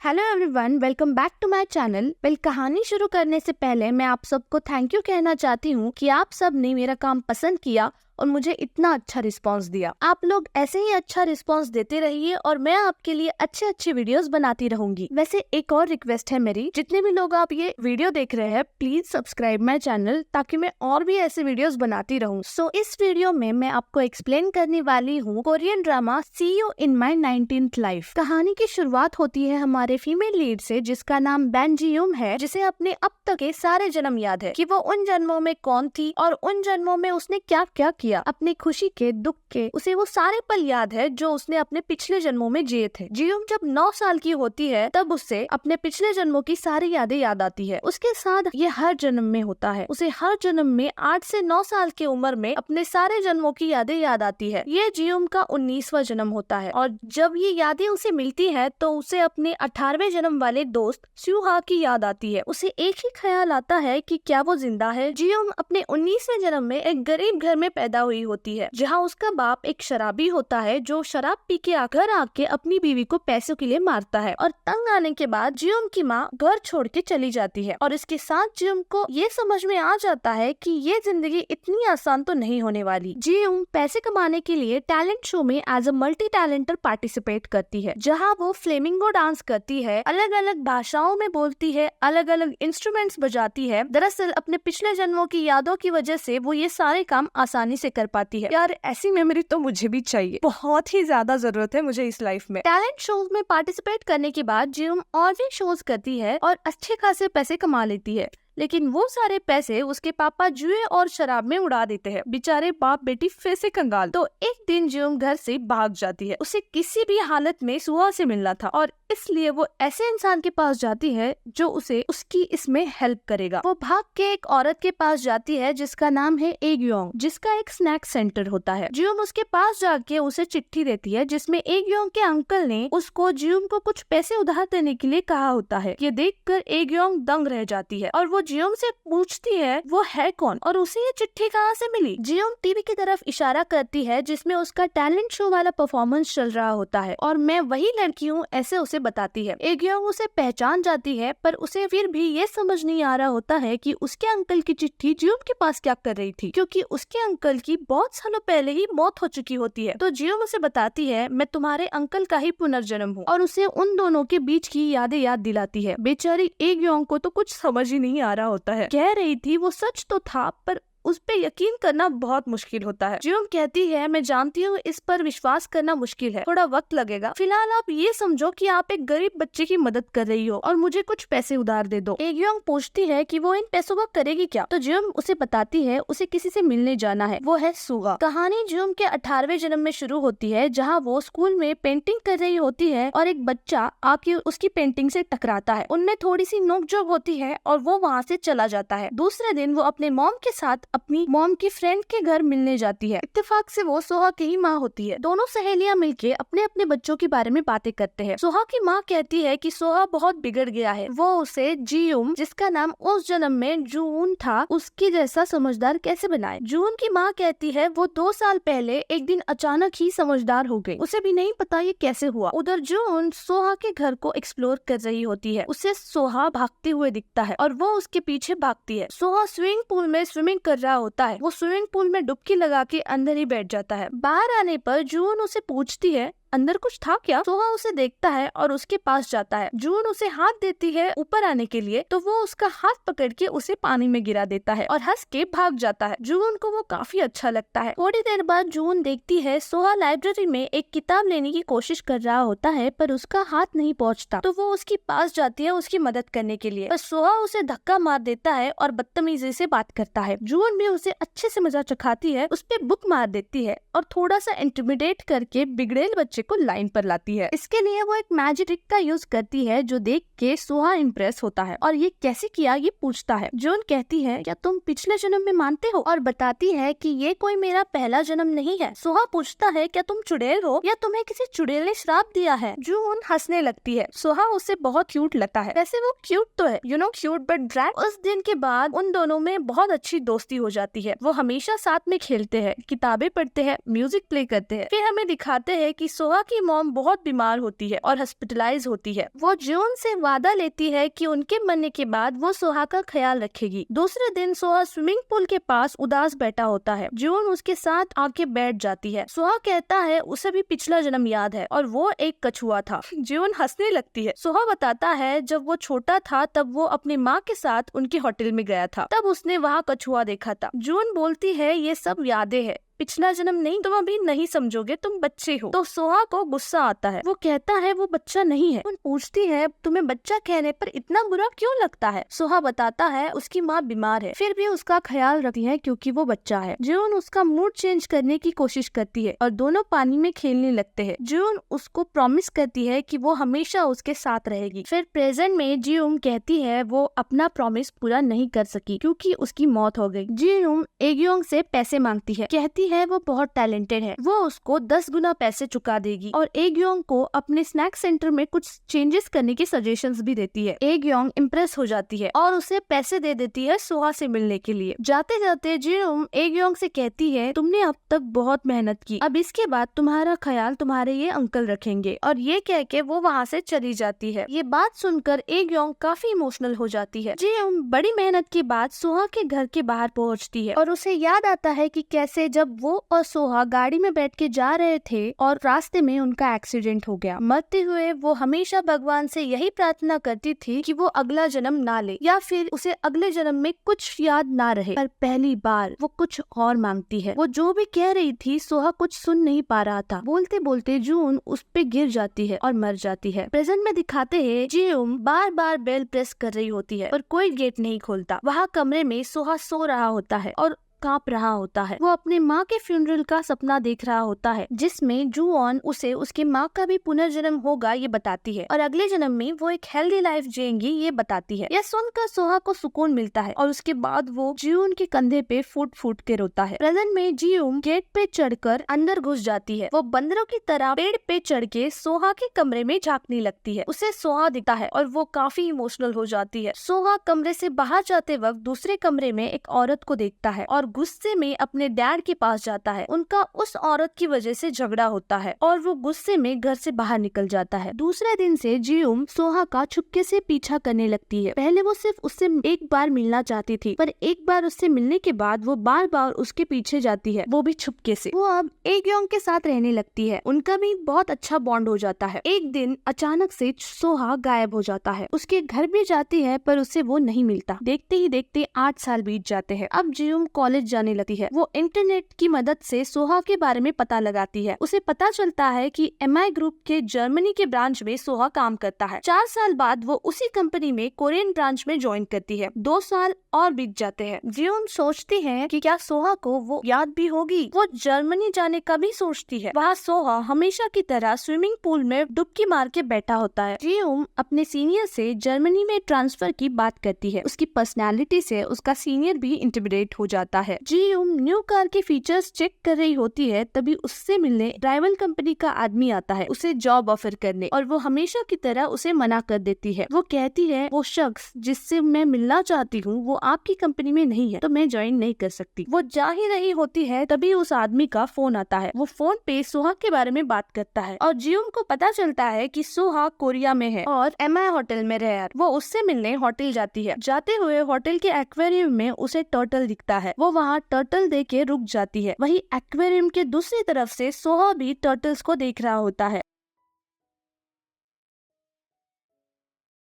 Hello everyone, welcome back to my channel. कहानी शुरू करने से पहले मैं आप सबको थैंक यू कहना चाहती हूँ कि आप सब ने मेरा काम पसंद किया और मुझे इतना अच्छा रिस्पांस दिया। आप लोग ऐसे ही अच्छा रिस्पांस देते रहिए और मैं आपके लिए अच्छे अच्छे वीडियोस बनाती रहूंगी। वैसे एक और रिक्वेस्ट है मेरी, जितने भी लोग आप ये वीडियो देख रहे हैं प्लीज सब्सक्राइब माय चैनल ताकि मैं और भी ऐसे वीडियोस बनाती रहूं। सो इस वीडियो में मैं आपको एक्सप्लेन करने वाली हूँ Korean drama see you in my 19th life. कहानी की शुरुआत होती है हमारे फीमेल लीड से जिसका नाम बैन जी यूम है, जिसे अपने अब तक के सारे जन्म याद है कि वो उन जन्मों में कौन थी और उन जन्मों में उसने क्या क्या किया। अपने खुशी के, दुख के, उसे वो सारे पल याद है जो उसने अपने पिछले जन्मों में जिए थे। जियोम जब 9 साल की होती है तब उससे अपने पिछले जन्मों की सारी यादें याद आती है। उसके साथ ये हर जन्म में होता है। उसे हर जन्म में 8 से 9 साल की उम्र में अपने सारे जन्मों की यादें याद आती है। ये जियोम का 19वां जन्म होता है और जब ये यादें उसे मिलती है तो उसे अपने 18वें जन्म वाले दोस्त स्यूहा की याद आती है। उसे एक ही ख्याल आता है कि क्या वो जिंदा है। जियोम अपने 19वें जन्म में एक गरीब घर में पैदा हुई होती है जहाँ उसका बाप एक शराबी होता है जो शराब पी के घर आके अपनी बीवी को पैसों के लिए मारता है और तंग आने के बाद जियोम की माँ घर छोड़ के चली जाती है और इसके साथ जियोम को ये समझ में आ जाता है कि ये जिंदगी इतनी आसान तो नहीं होने वाली। जियोम पैसे कमाने के लिए टैलेंट शो में एज अ मल्टी टैलेंटर पार्टिसिपेट करती है जहाँ वो फ्लेमिंगो डांस करती है, अलग अलग भाषाओं में बोलती है, अलग अलग इंस्ट्रूमेंट्स बजाती है। दरअसल अपने पिछले जन्मों की यादों की वजह से वो ये सारे काम आसानी से कर पाती है। यार ऐसी मेमोरी तो मुझे भी चाहिए, बहुत ही ज्यादा जरूरत है मुझे इस लाइफ में। टैलेंट शोज में पार्टिसिपेट करने के बाद जियोम और भी शोज करती है और अच्छे खासे पैसे कमा लेती है, लेकिन वो सारे पैसे उसके पापा जुए और शराब में उड़ा देते हैं। बेचारे बाप बेटी फिर से कंगाल। तो एक दिन जियोम घर से भाग जाती है। उसे किसी भी हालत में सुहा से मिलना था और इसलिए वो ऐसे इंसान के पास जाती है जो उसे उसकी इसमें हेल्प करेगा। वो भाग के एक औरत के पास जाती है जिसका नाम है एग्योंग, जिसका एक स्नैक सेंटर होता है। जियोम उसके पास जाके उसे चिट्ठी देती है जिसमें एग्योंग के अंकल ने उसको जियोम को कुछ पैसे उधार देने के लिए कहा होता है। ये देखकर एग्योंग दंग रह जाती है और वो जियोम से पूछती है वो है कौन और उसे ये चिट्ठी कहाँ से मिली। जियोम टीवी की तरफ इशारा करती है जिसमें उसका टैलेंट शो वाला परफॉर्मेंस चल रहा होता है और मैं वही लड़की हूँ ऐसे उसे बताती है। एग्योंग उसे पहचान जाती है पर उसे फिर भी ये समझ नहीं आ रहा होता है कि उसके अंकल की चिट्ठी जियोम के पास क्या कर रही थी, क्योंकि उसके अंकल की बहुत सालों पहले ही मौत हो चुकी होती है। तो जियोम उसे बताती है मैं तुम्हारे अंकल का ही पुनर्जन्म हूँ और उसे उन दोनों के बीच की यादें याद दिलाती है। बेचारी एग्योंग को तो कुछ समझ ही नहीं आ रहा होता है। कह रही थी वो सच तो था पर उस पे यकीन करना बहुत मुश्किल होता है। जियोम कहती है मैं जानती हूँ इस पर विश्वास करना मुश्किल है, थोड़ा वक्त लगेगा। फिलहाल आप ये समझो कि आप एक गरीब बच्चे की मदद कर रही हो और मुझे कुछ पैसे उधार दे दो। एग्योंग पूछती है कि वो इन पैसों का करेगी क्या, तो जियोम उसे बताती है उसे किसी से मिलने जाना है, वो है सुगा। कहानी जियोम के 18वें जन्म में शुरू होती है जहाँ वो स्कूल में पेंटिंग कर रही होती है और एक बच्चा आके उसकी पेंटिंग से टकराता है। उनमें थोड़ी सी नोकझोंक होती है और वो वहाँ से चला जाता है। दूसरे दिन वो अपने मॉम के साथ अपनी मॉम की फ्रेंड के घर मिलने जाती है। इत्तेफाक से वो सोहा की ही माँ होती है। दोनों सहेलियां मिलके अपने अपने बच्चों के बारे में बातें करते हैं। सोहा की माँ कहती है कि सोहा बहुत बिगड़ गया है, वो उसे जियोम, जिसका नाम उस जन्म में जून था, उसके जैसा समझदार कैसे बनाए। जून की माँ कहती है वो 2 साल पहले एक दिन अचानक ही समझदार हो गई, उसे भी नहीं पता ये कैसे हुआ। उधर जून सोहा के घर को एक्सप्लोर कर रही होती है। उसे सोहा भागते हुए दिखता है और वो उसके पीछे भागती है। सोहा स्विमिंग पूल में स्विमिंग कर रहा होता है। वो स्विमिंग पूल में डुबकी लगा के अंदर ही बैठ जाता है। बाहर आने पर जून उसे पूछती है अंदर कुछ था क्या। सोहा उसे देखता है और उसके पास जाता है। जून उसे हाथ देती है ऊपर आने के लिए तो वो उसका हाथ पकड़ के उसे पानी में गिरा देता है और हंस के भाग जाता है। जून को वो काफी अच्छा लगता है। थोड़ी देर बाद जून देखती है सोहा लाइब्रेरी में एक किताब लेने की कोशिश कर रहा होता है पर उसका हाथ नहीं पहुंचता, तो वो उसके पास जाती है उसकी मदद करने के लिए, पर सोहा उसे धक्का मार देता है और बदतमीजी से बात करता है। जून भी उसे अच्छे से मजा चखाती है, उस पे बुक मार देती है और थोड़ा सा इंटिमिडेट करके बिगड़ेल बच्चे को लाइन पर लाती है। इसके लिए वो एक मैजिक ट्रिक का यूज करती है जो देख के सोहा इम्प्रेस होता है और ये कैसे किया ये पूछता है। जून कहती है क्या तुम पिछले जन्म में मानते हो, और बताती है कि ये कोई मेरा पहला जन्म नहीं है। सोहा पूछता है क्या तुम चुड़ैल हो या तुम्हें किसी चुड़ैल ने श्राप दिया है। जून हंसने लगती है। सोहा उसे बहुत क्यूट लगता है। वैसे वो क्यूट तो है, क्यूट बट ड्रैग। उस दिन के बाद उन दोनों में बहुत अच्छी दोस्ती हो जाती है। वो हमेशा साथ में खेलते हैं, किताबें पढ़ते हैं, म्यूजिक प्ले करते हैं। फिर हमें दिखाते हैं कि सोहा सोहा की मॉम बहुत बीमार होती है और हॉस्पिटलाइज होती है। वो जून से वादा लेती है कि उनके मरने के बाद वो सोहा का ख्याल रखेगी। दूसरे दिन सोहा स्विमिंग पूल के पास उदास बैठा होता है। जून उसके साथ आके बैठ जाती है। सोहा कहता है उसे भी पिछला जन्म याद है और वो एक कछुआ था। जून हंसने लगती है। सोहा बताता है जब वो छोटा था तब वो अपनी माँ के साथ उनके होटल में गया था, तब उसने वहाँ कछुआ देखा था। जून बोलती है ये सब यादें हैं, पिछला जन्म नहीं, तुम अभी नहीं समझोगे, तुम बच्चे हो। तो सोहा को गुस्सा आता है। वो कहता है वो बच्चा नहीं है। पूछती है तुम्हें बच्चा कहने पर इतना बुरा क्यों लगता है। सोहा बताता है उसकी माँ बीमार है, फिर भी उसका ख्याल रखती है क्योंकि वो बच्चा है। जून उसका मूड चेंज करने की कोशिश करती है और दोनों पानी में खेलने लगते हैं। जून उसको प्रॉमिस करती है कि वो हमेशा उसके साथ रहेगी। फिर प्रेजेंट में जून कहती है वो अपना प्रॉमिस पूरा नहीं कर सकी क्योंकि उसकी मौत हो गई। जून एग्योंग से पैसे मांगती है, कहती है वो बहुत टैलेंटेड है, वो उसको 10 गुना पैसे चुका देगी और एग्योंग को अपने स्नैक सेंटर में कुछ चेंजेस करने की सजेशंस भी देती है। एग्योंग इम्प्रेस हो जाती है और उसे पैसे दे देती है सोहा से मिलने के लिए। जाते जाते जियोंग एग्योंग से कहती है तुमने अब तक बहुत मेहनत की, अब इसके बाद तुम्हारा ख्याल तुम्हारे ये अंकल रखेंगे, और ये कह के वो वहाँ से चली जाती है। ये बात सुनकर एग्योंग काफी इमोशनल हो जाती है। जियोंग बड़ी मेहनत के बाद सोहा के घर के बाहर पहुँचती है और उसे याद आता है कि कैसे जब वो और सोहा गाड़ी में बैठ के जा रहे थे और रास्ते में उनका एक्सीडेंट हो गया। मरते हुए वो हमेशा भगवान से यही प्रार्थना करती थी कि वो अगला जन्म ना ले या फिर उसे अगले जन्म में कुछ याद ना रहे, पर पहली बार वो कुछ और मांगती है। वो जो भी कह रही थी सोहा कुछ सुन नहीं पा रहा था। बोलते बोलते जून उस पे गिर जाती है और मर जाती है। प्रेजेंट में दिखाते हैं जियोंग बार बार बेल प्रेस कर रही होती है पर कोई गेट नहीं खोलता। वहाँ कमरे में सोहा सो रहा होता है और कांप रहा होता है। वो अपने माँ के फ्यूनरल का सपना देख रहा होता है जिसमें जूऑन उसे उसकी माँ का भी पुनर्जन्म होगा ये बताती है और अगले जन्म में वो एक हेल्दी लाइफ जिएंगी ये बताती है। यह सुनकर सोहा को सुकून मिलता है और उसके बाद वो जियोन के कंधे पे फूट फूट के रोता है। प्रेजेंट में जियोन गेट पे चढ़कर अंदर घुस जाती है। वो बंदरों की तरह पेड़ पे चढ़ के सोहा के कमरे में झांकने लगती है। उसे सोहा दिखता है और वो काफी इमोशनल हो जाती है। सोहा कमरे से बाहर जाते वक्त दूसरे कमरे में एक औरत को देखता है और गुस्से में अपने डैड के पास जाता है। उनका उस औरत की वजह से झगड़ा होता है और वो गुस्से में घर से बाहर निकल जाता है। दूसरे दिन से जियोंग सोहा का चुपके से पीछा करने लगती है। पहले वो सिर्फ उससे एक बार मिलना चाहती थी, पर एक बार उससे मिलने के बाद वो बार बार उसके पीछे जाती है, वो भी छुपके से। वो अब एग्योंग के साथ रहने लगती है। उनका भी बहुत अच्छा बॉन्ड हो जाता है। एक दिन अचानक से सोहा गायब हो जाता है। उसके घर भी जाती है पर उसे वो नहीं मिलता। देखते ही देखते 8 साल बीत जाते हैं। अब जियोंग कॉलेज जाने लगती है। वो इंटरनेट की मदद से सोहा के बारे में पता लगाती है। उसे पता चलता है कि MI ग्रुप के जर्मनी के ब्रांच में सोहा काम करता है। 4 साल बाद वो उसी कंपनी में कोरियन ब्रांच में ज्वाइन करती है। 2 साल और बीत जाते हैं। जियोंग सोचती है कि क्या सोहा को वो याद भी होगी। वो जर्मनी जाने का भी सोचती है। वहाँ सोहा हमेशा की तरह स्विमिंग पूल में डुबकी मार के बैठा होता है। जियोंग अपने सीनियर से जर्मनी में ट्रांसफर की बात करती है। उसकी पर्सनैलिटी से उसका सीनियर भी इंटिमिडेट हो जाता है। जियोंग न्यू कार के फीचर्स चेक कर रही होती है, तभी उससे मिलने राइवल कंपनी का आदमी आता है उसे जॉब ऑफर करने, और वो हमेशा की तरह उसे मना कर देती है। वो कहती है वो शख्स जिससे मैं मिलना चाहती हूँ वो आपकी कंपनी में नहीं है तो मैं ज्वाइन नहीं कर सकती। वो जा ही रही होती है तभी उस आदमी का फोन आता है। वो फोन पे सोहा के बारे में बात करता है और जियोंग को पता चलता है कि सोहा कोरिया में है और MI होटल में रह। वो उससे मिलने होटल जाती है। जाते हुए होटल के एक्वेरियम में उसे टर्टल दिखता है। वो वहाँ टर्टल देख के रुक जाती है। वही एक्वेरियम के दूसरी तरफ से सोहा भी टर्टल्स को देख रहा होता है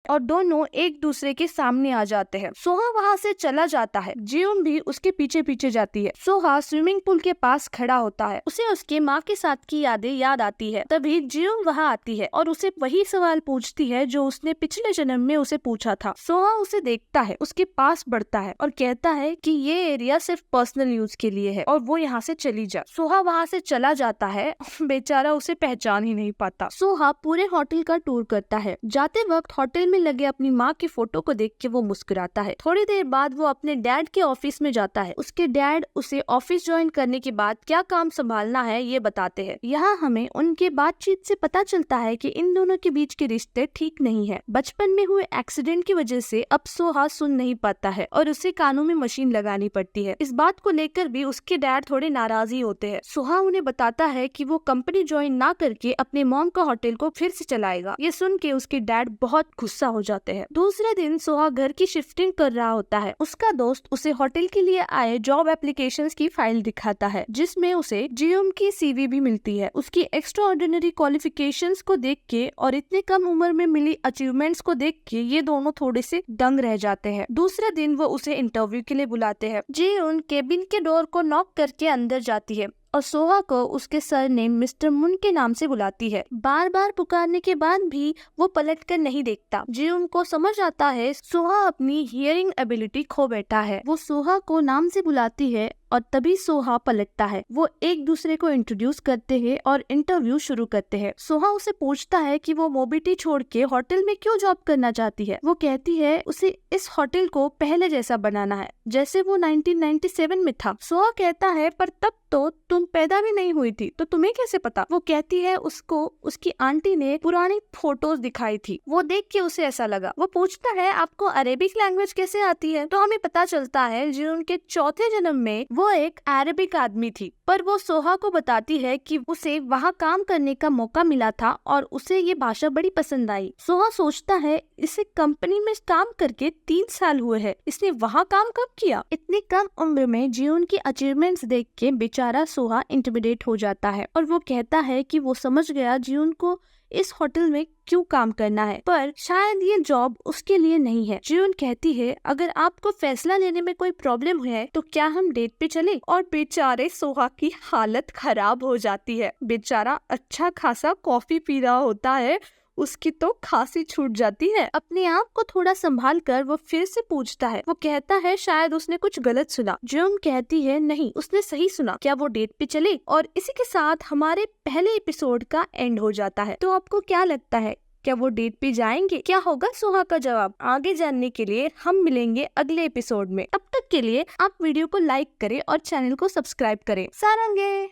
और दोनों एक दूसरे के सामने आ जाते हैं। सोहा वहाँ से चला जाता है। जियोंग भी उसके पीछे पीछे जाती है। सोहा स्विमिंग पूल के पास खड़ा होता है। उसे उसके माँ के साथ की यादें याद आती है। तभी जियोंग वहाँ आती है और उसे वही सवाल पूछती है जो उसने पिछले जन्म में उसे पूछा था। सोहा उसे देखता है, उसके पास बढ़ता है और कहता है कि ये एरिया सिर्फ पर्सनल यूज के लिए है और वो यहाँ से चली जा। सोहा वहाँ से चला जाता है। बेचारा उसे पहचान ही नहीं पाता। सोहा पूरे होटल का टूर करता है। जाते वक्त होटल में लगे अपनी माँ की फोटो को देख के वो मुस्कुराता है। थोड़ी देर बाद वो अपने डैड के ऑफिस में जाता है। उसके डैड उसे ऑफिस ज्वाइन करने के बाद क्या काम संभालना है ये बताते हैं। यहाँ हमें उनके बातचीत से पता चलता है कि इन दोनों के बीच के रिश्ते ठीक नहीं है। बचपन में हुए एक्सीडेंट की वजह से अब सोहा सुन नहीं पाता है और उसे कानों में मशीन लगानी पड़ती है। इस बात को लेकर भी उसके डैड थोड़े नाराज ही होते हैं। सोहा उन्हें बताता है कि वो कंपनी ज्वाइन ना करके अपने मॉम का होटल को फिर से चलाएगा। ये सुन के उसके डैड बहुत गुस्सा हो जाते हैं। दूसरे दिन सोहा घर की शिफ्टिंग कर रहा होता है। उसका दोस्त उसे होटल के लिए आए जॉब एप्लीकेशंस की फाइल दिखाता है, जिसमें उसे जीएम की सीवी भी मिलती है। उसकी एक्स्ट्रा ऑर्डिनरी क्वालिफिकेशंस को देख के और इतने कम उम्र में मिली अचीवमेंट्स को देख के ये दोनों थोड़े से दंग रह जाते हैं। दूसरे दिन वो उसे इंटरव्यू के लिए बुलाते हैं। जीउन केबिन के डोर को नॉक करके अंदर जाती है और सोहा को उसके सर ने मिस्टर मुन के नाम से बुलाती है। बार बार पुकारने के बाद भी वो पलट कर नहीं देखता। जीउन को समझ आता है सोहा अपनी हियरिंग एबिलिटी खो बैठा है। वो सोहा को नाम से बुलाती है और तभी सोहा पलटता है। वो एक दूसरे को इंट्रोड्यूस करते हैं और इंटरव्यू शुरू करते हैं। सोहा उसे पूछता है कि वो मोबिटी छोड़ के होटल में क्यों जॉब करना चाहती है। वो कहती है उसे इस होटल को पहले जैसा बनाना है जैसे वो 1997 में था। सोहा कहता है पर तब तो तुम पैदा भी नहीं हुई थी, तो तुम्हें कैसे पता। वो कहती है उसको उसकी आंटी ने पुरानी फोटोज दिखाई थी, वो देख के उसे ऐसा लगा। वो पूछता है आपको अरेबिक लैंग्वेज कैसे आती है, तो हमें पता चलता है जीउन के चौथे जन्म में वो एक अरेबिक आदमी थी। पर वो सोहा को बताती है कि उसे वहाँ काम करने का मौका मिला था और उसे ये भाषा बड़ी पसंद आई। सोहा सोचता है इसे कंपनी में काम करके 3 साल हुए हैं, इसने वहाँ काम कब किया। इतनी कम उम्र में जीउन की अचीवमेंट्स देख के बेचारा सोहा इंटिमिडेट हो जाता है और वो कहता है कि वो समझ गया जीउन को इस होटल में क्यों काम करना है, पर शायद ये जॉब उसके लिए नहीं है। जीउन कहती है अगर आपको फैसला लेने में कोई प्रॉब्लम है तो क्या हम डेट पे चले। और बेचारे सोहा की हालत खराब हो जाती है। बेचारा अच्छा खासा कॉफी पी रहा होता है, उसकी तो खांसी छूट जाती है। अपने आप को थोड़ा संभाल कर वो फिर से पूछता है। वो कहता है शायद उसने कुछ गलत सुना। जीउन कहती है नहीं, उसने सही सुना, क्या वो डेट पे चले। और इसी के साथ हमारे पहले एपिसोड का एंड हो जाता है। तो आपको क्या लगता है, क्या वो डेट पे जाएंगे? क्या होगा सोहा का जवाब? आगे जानने के लिए हम मिलेंगे अगले एपिसोड में। अब तक के लिए आप वीडियो को लाइक करें और चैनल को सब्सक्राइब करें। सारंगे।